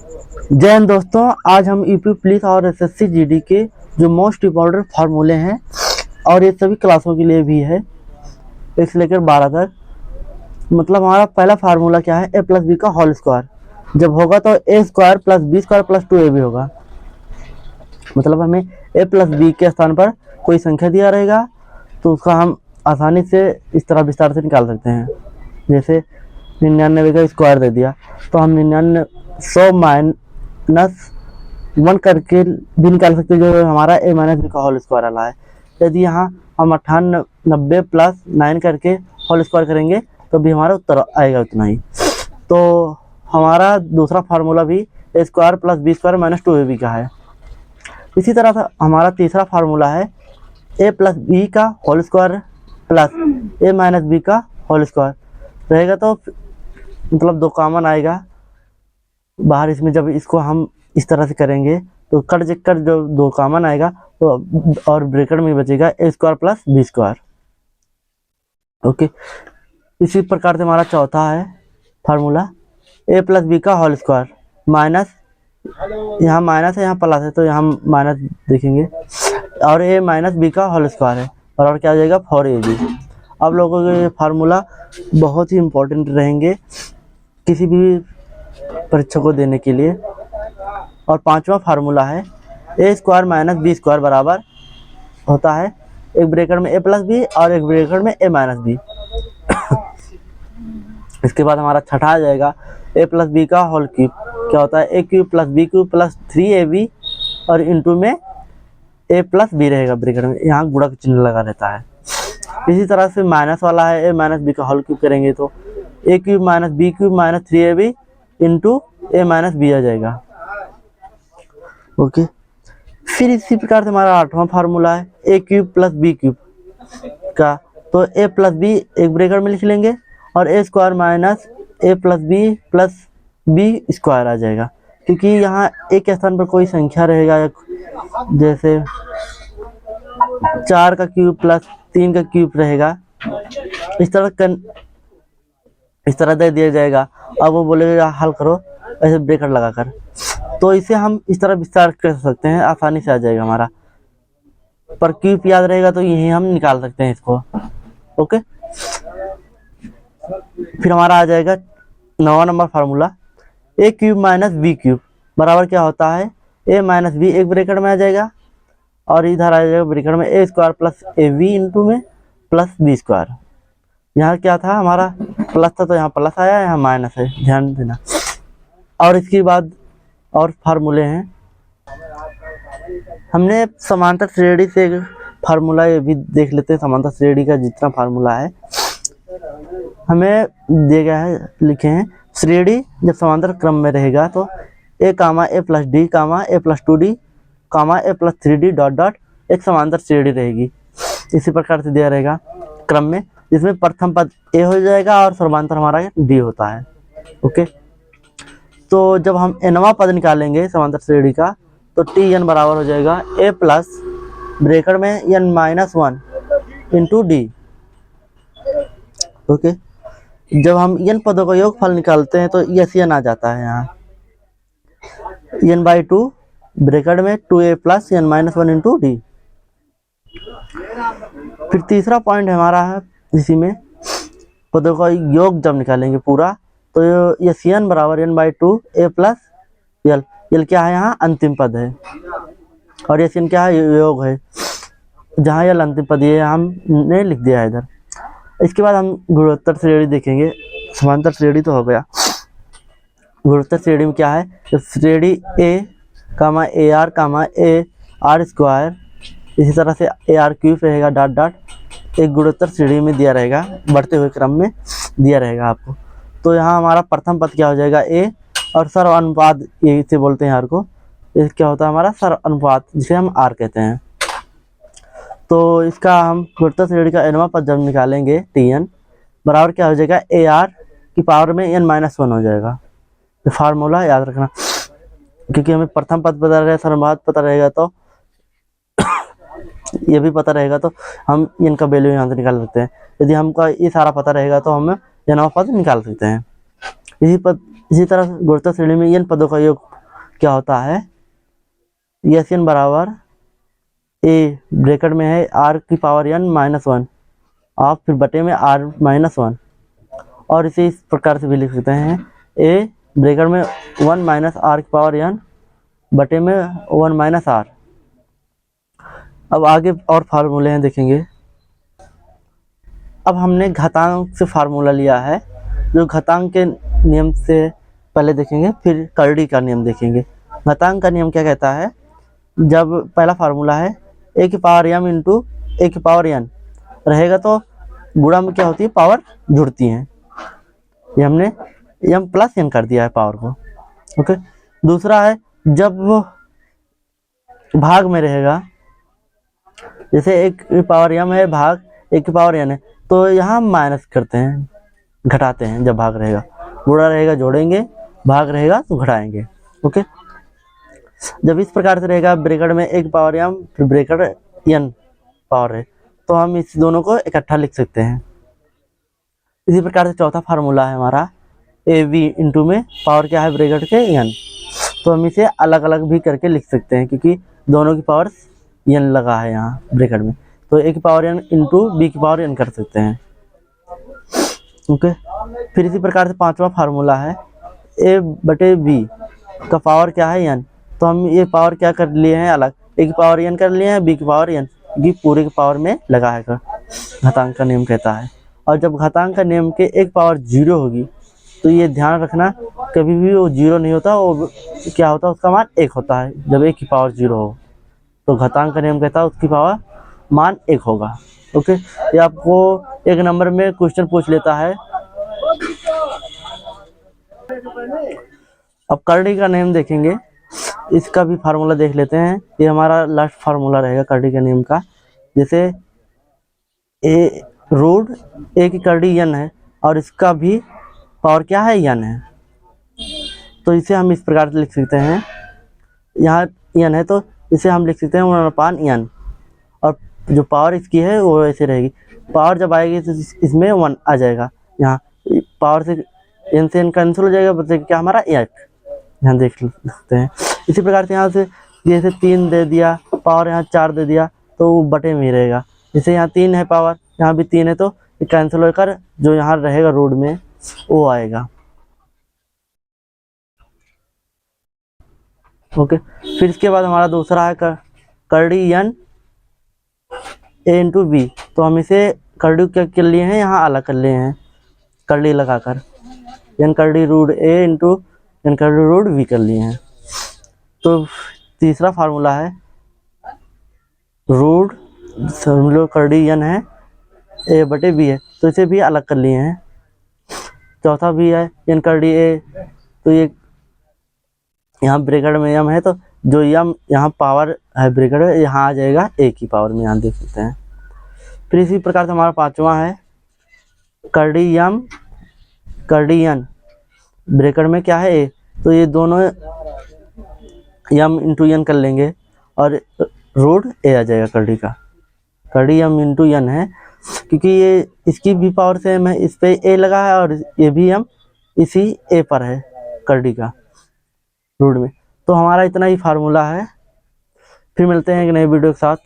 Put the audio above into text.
जय हिंद दोस्तों, आज हम यूपी पुलिस और एसएससी जीडी के जो मोस्ट इम्पोर्टेंट फार्मूले हैं और ये सभी क्लासों के लिए भी है, एक से लेकर 12 तक। मतलब हमारा पहला फार्मूला क्या है, ए प्लस बी का होल स्क्वायर जब होगा तो A square plus B square plus 2 A भी होगा। मतलब हमें ए प्लस बी के स्थान पर कोई संख्या दिया रहेगा तो उसका हम आसानी से इस तरह विस्तार से निकाल सकते हैं। जैसे 99 का स्क्वायर दे दिया तो हम 100 माइनस 1 करके भी निकाल सकते हैं, जो हमारा ए माइनस बी का होल स्क्वायर वाला है। यदि यहाँ हम 98 प्लस 9 करके होल स्क्वायर करेंगे तो भी हमारा उत्तर आएगा उतना ही। तो हमारा दूसरा फार्मूला भी A square plus B square minus 2ab का है। इसी तरह से हमारा तीसरा फार्मूला है ए प्लस बी का होल स्क्वायर प्लस ए माइनस बी का होल स्क्वायर रहेगा, तो मतलब 2 कॉमन आएगा बाहर इसमें। जब इसको हम इस तरह से करेंगे तो कट जो 2 कॉमन आएगा तो और ब्रैकेट में बचेगा A square plus B square. Okay, इसी प्रकार से हमारा चौथा है फार्मूला ए प्लस बी का होल स्क्वायर माइनस, यहाँ माइनस है यहाँ प्लस है तो यहाँ माइनस देखेंगे, और ए माइनस बी का होल स्क्वायर है और क्या आ जाएगा 4ab। अब लोगों के फार्मूला बहुत ही इम्पोर्टेंट रहेंगे किसी भी परीक्षा को देने के लिए। और पांचवा फार्मूला है ए स्क्वायर माइनस बी स्क्वायर बराबर होता है एक ब्रैकेट में ए प्लस बी और एक ब्रैकेट में ए माइनस बी। इसके बाद हमारा छठा आ जाएगा ए प्लस बी का होल क्यूब, क्या होता है A cube plus B cube plus 3ab और इंटू में ए प्लस बी रहेगा ब्रैकेट में, यहाँ गुणा चिन्ह लगा रहता है। इसी तरह से माइनस वाला है ए माइनस बी का होल क्यूब करेंगे तो A cube minus B cube minus 3ab into A minus B आ जाएगा। ओके, फिर इसी प्रकार से हमारा आठवां फार्मूला है A cube plus B cube का, तो ए प्लस बी एक ब्रैकेट में लिख लेंगे और ए स्क्वायर माइनस ए प्लस बी स्क्वायर आ जाएगा, क्योंकि यहाँ ए के स्थान पर कोई संख्या रहेगा, जैसे 4 का क्यूब प्लस 3 का क्यूब रहेगा, इस तरह दे दिया जाएगा। अब वो बोलेगा हल करो ऐसे ब्रैकेट लगाकर, तो इसे हम इस तरह विस्तार कर सकते हैं, आसानी से आ जाएगा हमारा। पर क्यूब याद रहेगा तो यही हम निकाल सकते हैं इसको। ओके, फिर हमारा आ जाएगा 9वां number formula A cube minus B cube बराबर क्या होता है ए माइनस बी एक ब्रैकेट में आ जाएगा और इधर आ जाएगा ब्रैकेट में A square plus A B into में प्लस बी स्क्वायर। यहाँ क्या था हमारा प्लस था तो यहाँ प्लस आया, यहाँ माइनस है, ध्यान देना। और इसके बाद और फार्मूले हैं, हमने समांतर श्रेणी से फार्मूला ये भी देख लेते हैं। समांतर श्रेणी का जितना फार्मूला है हमें दिया गया है, लिखे हैं श्रेणी जब समांतर क्रम में रहेगा तो ए कामा ए प्लस डी कामा ए प्लस 2d कामा ए प्लस 3d डॉट डॉट एक समांतर श्रेणी रहेगी। इसी प्रकार से दिया रहेगा क्रम में, जिसमें प्रथम पद ए हो जाएगा और सर्वांतर हमारा डी होता है। ओके, तो जब हम nवां पद निकालेंगे समांतर श्रेणी का तो tn बराबर हो जाएगा ए प्लस ब्रैकेट में n minus 1 into D. Okay, जब हम n पदों का योगफल निकालते हैं तो n आ जाता है, यहाँ n/2 ब्रैकेट में 2a plus n minus 1 into D. फिर तीसरा पॉइंट हमारा है, इसी में पदों का योग जब निकालेंगे पूरा तो n बराबर n/2 a प्लस l क्या है यहाँ अंतिम पद है और n क्या है योग है, जहाँ l अंतिम पद ये हमने लिख दिया है इधर। इसके बाद हम गुणोत्तर श्रेणी देखेंगे। समांतर श्रेणी तो हो गया, गुणोत्तर श्रेणी में क्या है, तो श्रेणी A comma A R comma A R square, इसी तरह से ए आर क्यूब रहेगा डॉट डॉट एक गुणोत्तर श्रेणी में दिया रहेगा, बढ़ते हुए क्रम में दिया रहेगा आपको। तो यहाँ हमारा प्रथम पद क्या हो जाएगा ए और सर्व अनुपात, ये इसे बोलते हैं आर को, ये क्या होता है हमारा सर्व अनुपात, जिसे हम आर कहते हैं। तो इसका हम गुणोत्तर श्रेणी का nवां पद जब निकालेंगे tn बराबर क्या हो जाएगा ए आर की पावर में n माइनस 1 हो जाएगा। तो फार्मूला याद रखना, क्योंकि हमें प्रथम पद पता रहेगा, सर्वनुपात पता रहेगा, तो ये भी पता रहेगा तो हम n का वैल्यू यहाँ से निकाल सकते हैं। यदि हमको ये सारा पता रहेगा तो हम nवां पद निकाल सकते हैं। इसी तरह गुणोत्तर श्रेणी में n पदों का योग क्या होता है, एस एन बराबर ए ब्रैकेट में है आर की पावर एन माइनस वन और फिर बटे में आर माइनस वन, और इसे इस प्रकार से भी लिख सकते हैं ए ब्रैकेट में वन माइनस आर की पावर एन बटे में वन माइनस आर। अब आगे और फार्मूले हैं देखेंगे। अब हमने घातांक से फार्मूला लिया है, जो घातांक के नियम से पहले देखेंगे, फिर करड़ी का नियम देखेंगे। घातांक का नियम क्या कहता है, जब पहला फार्मूला है ए की पावर एम इंटू ए की पावर एन रहेगा तो गुणा में क्या होती है, पावर जुड़ती हैं। ये हमने एम प्लस एन कर दिया है पावर को। ओके, दूसरा है जब भाग में रहेगा, जैसे एक की पावर एम है भाग एक की पावर एन है, तो यहाँ माइनस करते हैं, घटाते हैं। जब भाग रहेगा, गुणा रहेगा जोड़ेंगे, भाग रहेगा तो घटाएंगे। ओके, जब इस प्रकार से रहेगा ब्रैकेट में एक पावर एम फिर ब्रैकेट एन पावर है, तो हम इस दोनों को इकट्ठा लिख सकते हैं। इसी प्रकार से चौथा फार्मूला है हमारा ए वी इंटू में पावर क्या है ब्रैकेट के एन, तो हम इसे अलग अलग भी करके लिख सकते हैं क्योंकि दोनों की पावर एन लगा है यहाँ ब्रैकेट में, तो ए की पावर एन इंटू बी की पावर एन कर सकते हैं। ओके, फिर इसी प्रकार से पांचवा फार्मूला है ए बटे बी का पावर क्या है एन, तो हम ये पावर क्या कर लिए हैं अलग, ए की पावर एन कर लिए हैं, बी की पावर एन, क्योंकि पूरे की पावर में लगा है घातांक का नियम कहता है। और जब घातांक का नियम के एक पावर जीरो होगी तो ये ध्यान रखना कभी भी वो जीरो नहीं होता, वो क्या होता है उसका मान एक होता है। जब एक की पावर जीरो हो तो घातांक का नियम कहता है उसकी पावर मान एक होगा। ओके, ये आपको एक नंबर में क्वेश्चन पूछ लेता है। अब करड़ी का नियम देखेंगे, इसका भी फार्मूला देख लेते हैं। ये हमारा लास्ट फार्मूला रहेगा करड़ी के नियम का। जैसे ए रूट ए की करड़ी एन है और इसका भी पावर क्या है एन है, तो इसे हम इस प्रकार से लिख सकते हैं, यहाँ एन है तो इसे हम लिख सकते हैं 1/n एन, और जो पावर इसकी है वो ऐसे रहेगी। पावर जब आएगी तो इसमें 1 आ जाएगा, यहाँ पावर से एन कैंसिल हो जाएगा, बचेगा क्या हमारा 8, यहाँ देख सकते हैं। इसी प्रकार से यहाँ से जैसे 3 दे दिया पावर, यहाँ 4 दे दिया तो वो बटे में ही रहेगा। जैसे यहाँ 3 है पावर, यहाँ भी 3 है तो कैंसिल होकर जो यहाँ रहेगा रूट में वो आएगा। ओके, फिर इसके बाद हमारा दूसरा है करड़ी एन ए इंटू बी, तो हम इसे करड़ी क्या कर लिए हैं, यहाँ अलग कर लिए हैं करड़ी लगाकर, एन करड़ी रूट ए इंटू एन करड़ी रूट बी कर लिए हैं। तो तीसरा फार्मूला है रूट करड़ी एन है ए बटे बी है, तो इसे भी अलग कर लिए हैं। चौथा भी है एन करड़ी ए, तो ये यहाँ ब्रैकेट में एम है तो जो एम यहाँ पावर है ब्रैकेट में यहाँ आ जाएगा ए की पावर में, यहाँ देख सकते हैं। फिर इसी प्रकार से हमारा पांचवा है करड़ी एम करड़ी एन, ब्रैकेट में क्या है ए, तो ये दोनों एम इंटू एन कर लेंगे और रूट ए आ जाएगा करड़ी का। करड़ी एम इंटू एन है क्योंकि ये इसकी भी पावर सेम है, इस पे ए लगा है और ये भी एम इसी ए पर है करड़ी का रूट में। तो हमारा इतना ही फार्मूला है। फिर मिलते हैं एक नए वीडियो के साथ।